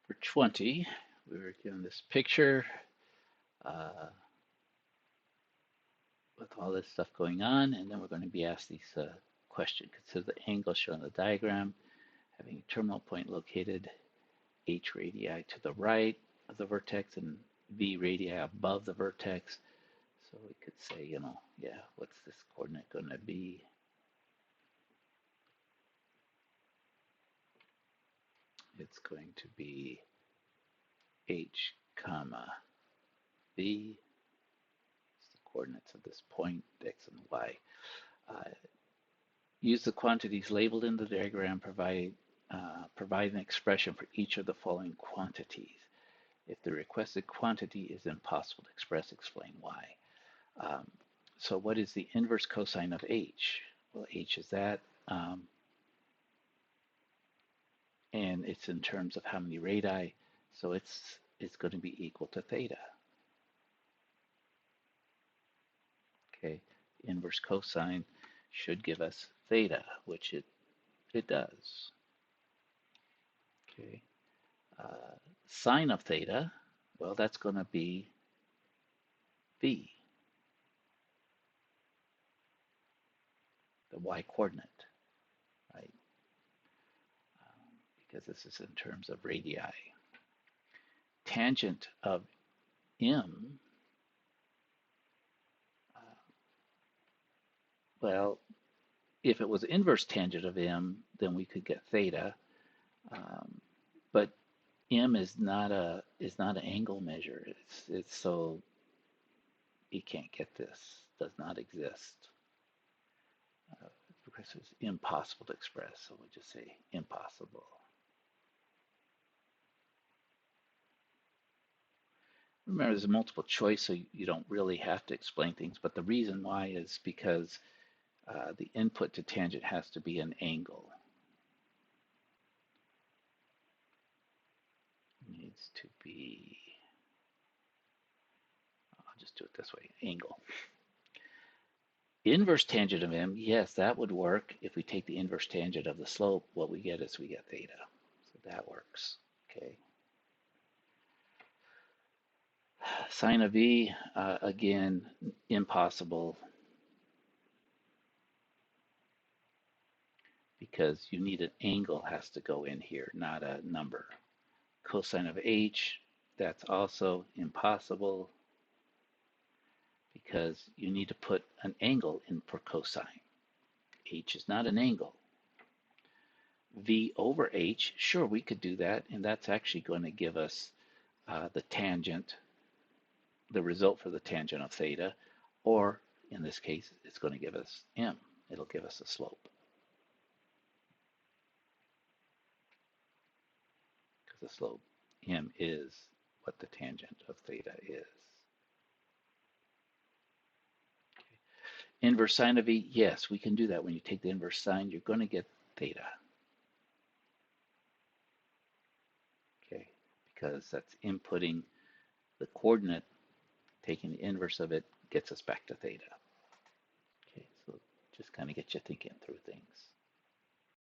For 20, we were given this picture uh, with all this stuff going on, and then we're going to be asked these questions. Consider the angle shown in the diagram, having a terminal point located h radii to the right of the vertex and v radii above the vertex. So we could say, yeah, what's this coordinate going to be? It's going to be h comma v. It's the coordinates of this point, x and y. Use the quantities labeled in the diagram, provide an expression for each of the following quantities. If the requested quantity is impossible to express, explain why. So what is the inverse cosine of h? Well, h is that, and it's in terms of how many radii, so it's going to be equal to theta. Okay, inverse cosine should give us theta, which it does. Okay, sine of theta, well, that's going to be v, the y coordinate, right? Because this is in terms of radii. Tangent of m, well, if it was inverse tangent of m, then we could get theta, but m is not an angle measure. It's so you can't get this. Does not exist because it's impossible to express. So we'll just say impossible. Remember, there's a multiple choice, so you don't really have to explain things. But the reason why is because the input to tangent has to be an angle. It needs to be, I'll just do it this way, angle. Inverse tangent of m, yes, that would work. If we take the inverse tangent of the slope, what we get is we get theta. So that works, okay? Sine of v, again, impossible, because you need an angle has to go in here, not a number. Cosine of h, that's also impossible because you need to put an angle in for cosine. H is not an angle. V over h, sure, we could do that, and that's actually going to give us the tangent, the result for the tangent of theta, or in this case, it's going to give us m. It'll give us a slope. Because the slope, m, is what the tangent of theta is. Inverse sine of v, yes, we can do that. When you take the inverse sine, you're going to get theta. Okay, because that's inputting the coordinate, taking the inverse of it gets us back to theta. Okay, so just kind of get you thinking through things.